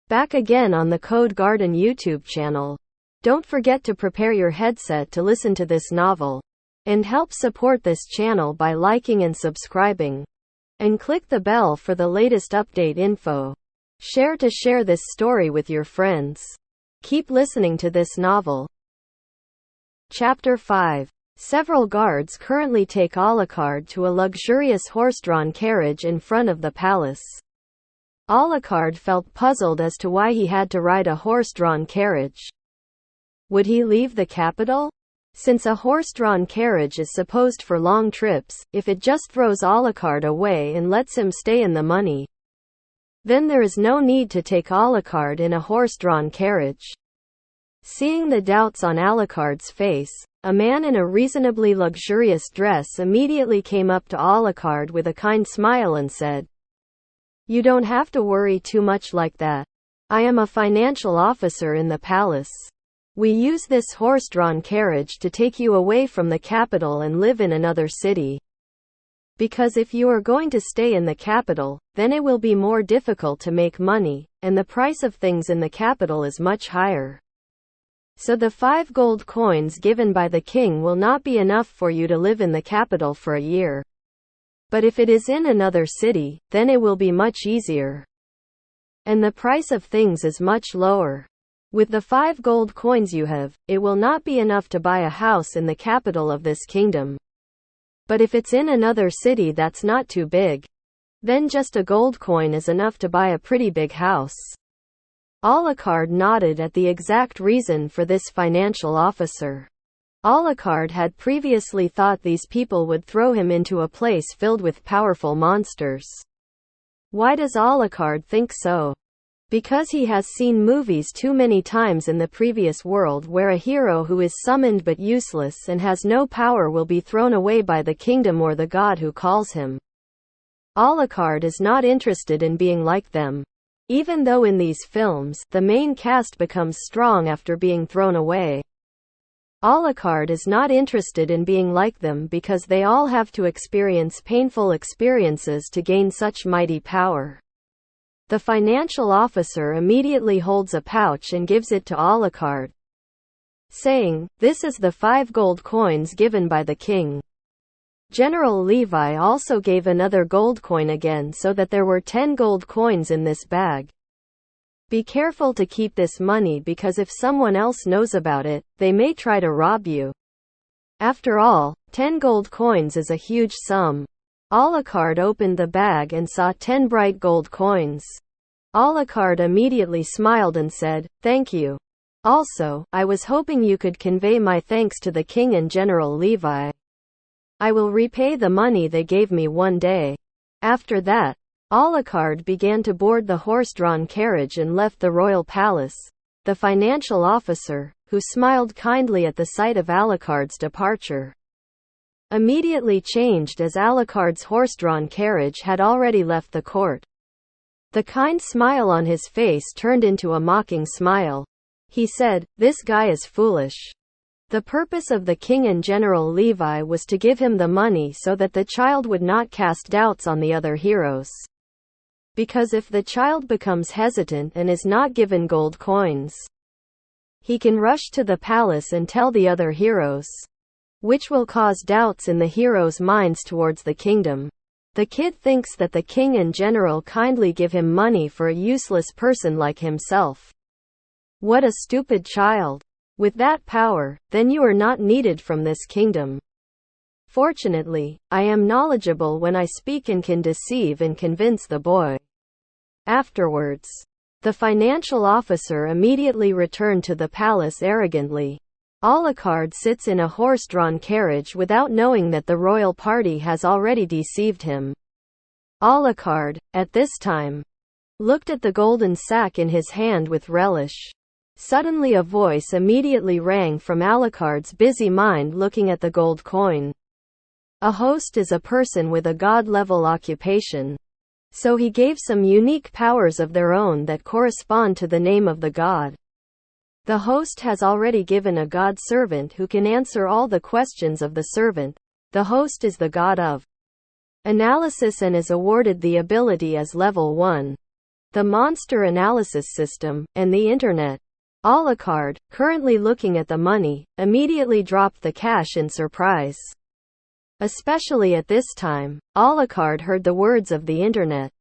Back again on the Code Garden YouTube channel. Don't forget to prepare your headset to listen to this novel. And help support this channel by liking and subscribing. And click the bell for the latest update info. Share this story with your friends. Keep listening to this novel. Chapter 5. Several guards currently take Alucard to a luxurious horse-drawn carriage in front of the palace. Alucard felt puzzled as to why he had to ride a horse-drawn carriage. Would he leave the capital? Since a horse-drawn carriage is supposed for long trips, if it just throws Alucard away and lets him stay in the money, then there is no need to take Alucard in a horse-drawn carriage. Seeing the doubts on Alucard's face, a man in a reasonably luxurious dress immediately came up to Alucard with a kind smile and said, "You don't have to worry too much like that. I am a financial officer in the palace. We use this horse-drawn carriage to take you away from the capital and live in another city. Because if you are going to stay in the capital, then it will be more difficult to make money, and the price of things in the capital is much higher. So the 5 gold coins given by the king will not be enough for you to live in the capital for a year. But if it is in another city, then it will be much easier. And the price of things is much lower. With the 5 gold coins you have, it will not be enough to buy a house in the capital of this kingdom. But if it's in another city that's not too big, then just a gold coin is enough to buy a pretty big house." Alucard nodded at the exact reason for this financial officer. Alucard had previously thought these people would throw him into a place filled with powerful monsters. Why does Alucard think so? Because he has seen movies too many times in the previous world where a hero who is summoned but useless and has no power will be thrown away by the kingdom or the god who calls him. Alucard is not interested in being like them. Even though in these films, the main cast becomes strong after being thrown away. Alucard is not interested in being like them because they all have to experience painful experiences to gain such mighty power. The financial officer immediately holds a pouch and gives it to Alucard, saying, "This is the 5 gold coins given by the king." General Levi also gave another gold coin again so that there were 10 gold coins in this bag. Be careful to keep this money because if someone else knows about it, they may try to rob you. After all, 10 gold coins is a huge sum. Alucard opened the bag and saw 10 bright gold coins. Alucard immediately smiled and said, "Thank you. Also, I was hoping you could convey my thanks to the king and General Levi. I will repay the money they gave me one day." After that, Alucard began to board the horse-drawn carriage and left the royal palace. The financial officer, who smiled kindly at the sight of Alucard's departure, immediately changed as Alucard's horse-drawn carriage had already left the court. The kind smile on his face turned into a mocking smile. He said, "This guy is foolish." The purpose of the king and General Levi was to give him the money so that the child would not cast doubts on the other heroes. Because if the child becomes hesitant and is not given gold coins, he can rush to the palace and tell the other heroes, which will cause doubts in the heroes' minds towards the kingdom. The kid thinks that the king and general kindly give him money for a useless person like himself. What a stupid child. With that power, then you are not needed from this kingdom. Fortunately, I am knowledgeable when I speak and can deceive and convince the boy. Afterwards, the financial officer immediately returned to the palace arrogantly. Alucard sits in a horse-drawn carriage without knowing that the royal party has already deceived him. Alucard, at this time, looked at the golden sack in his hand with relish. Suddenly a voice immediately rang from Alucard's busy mind looking at the gold coin. A host is a person with a god-level occupation. So he gave some unique powers of their own that correspond to the name of the god. The host has already given a god servant who can answer all the questions of the servant. The host is the god of analysis and is awarded the ability as level 1. the monster analysis system, and the internet. Alucard, currently looking at the money, immediately dropped the cash in surprise. Especially at this time, Alucard heard the words of the internet,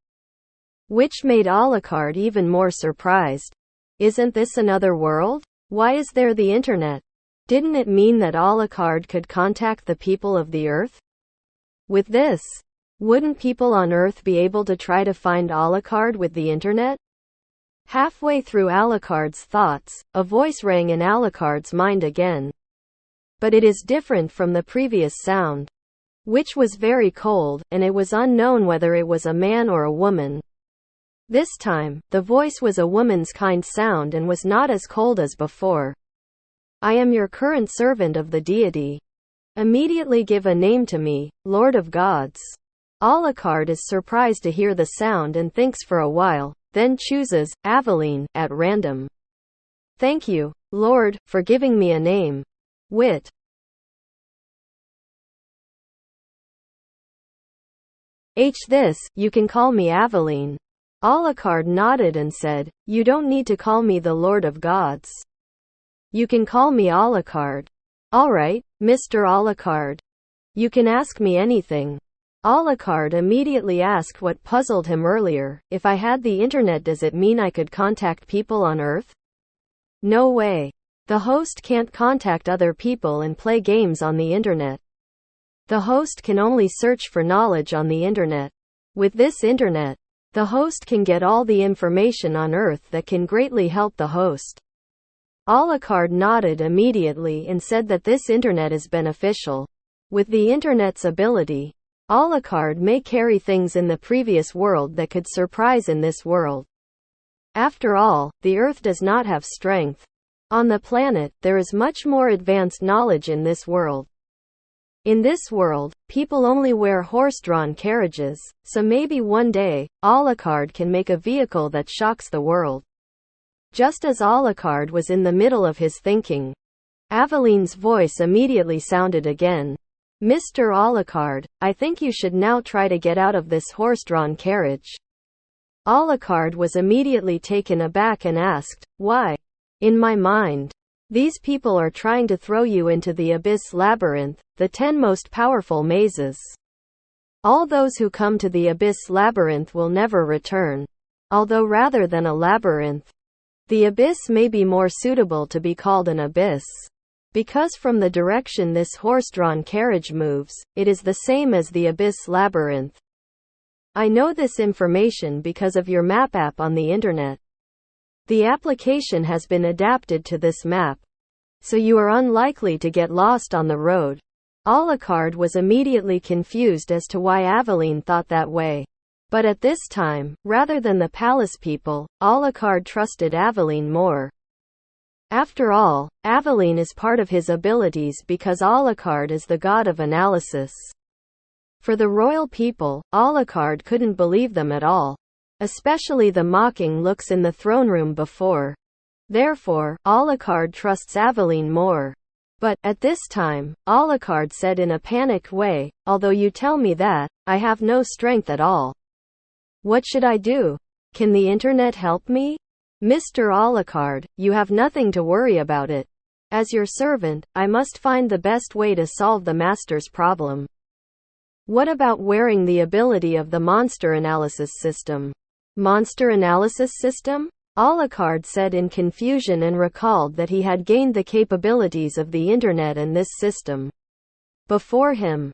which made Alucard even more surprised. Isn't this another world? Why is there the internet? Didn't it mean that Alucard could contact the people of the earth? With this, wouldn't people on earth be able to try to find Alucard with the internet? Halfway through Alucard's thoughts, a voice rang in Alucard's mind again. But it is different from the previous sound, which was very cold, and it was unknown whether it was a man or a woman. This time, the voice was a woman's kind sound and was not as cold as before. I am your current servant of the deity. Immediately give a name to me, Lord of Gods. Alucard is surprised to hear the sound and thinks for a while, then chooses Aveline at random. Thank you, Lord, for giving me a name. Wit. This, you can call me Aveline. Alucard nodded and said, you don't need to call me the Lord of Gods. You can call me Alucard. Alright, Mr. Alucard. You can ask me anything. Alucard immediately asked what puzzled him earlier, if I had the internet, does it mean I could contact people on Earth? No way. The host can't contact other people and play games on the internet. The host can only search for knowledge on the internet. With this internet, the host can get all the information on Earth that can greatly help the host. Alucard nodded immediately and said that this internet is beneficial. With the internet's ability, Alucard may carry things in the previous world that could surprise in this world. After all, the Earth does not have strength. On the planet, there is much more advanced knowledge in this world. In this world, people only wear horse-drawn carriages, so maybe one day, Alucard can make a vehicle that shocks the world. Just as Alucard was in the middle of his thinking, Aveline's voice immediately sounded again. Mr. Alucard, I think you should now try to get out of this horse-drawn carriage. Alucard was immediately taken aback and asked, why? In my mind, these people are trying to throw you into the Abyss Labyrinth, the 10 most powerful mazes. All those who come to the Abyss Labyrinth will never return. Although rather than a labyrinth, the abyss may be more suitable to be called an abyss. Because from the direction this horse-drawn carriage moves, it is the same as the Abyss Labyrinth. I know this information because of your map app on the internet. The application has been adapted to this map, so you are unlikely to get lost on the road. Alucard was immediately confused as to why Aveline thought that way. But at this time, rather than the palace people, Alucard trusted Aveline more. After all, Aveline is part of his abilities because Alucard is the god of analysis. For the royal people, Alucard couldn't believe them at all, especially the mocking looks in the throne room before. Therefore, Alucard trusts Aveline more. But, at this time, Alucard said in a panicked way, although you tell me that, I have no strength at all. What should I do? Can the internet help me? Mr. Alucard, you have nothing to worry about it. As your servant, I must find the best way to solve the master's problem. What about wearing the ability of the monster analysis system? Monster analysis system? Alucard said in confusion and recalled that he had gained the capabilities of the internet and this system. Before him,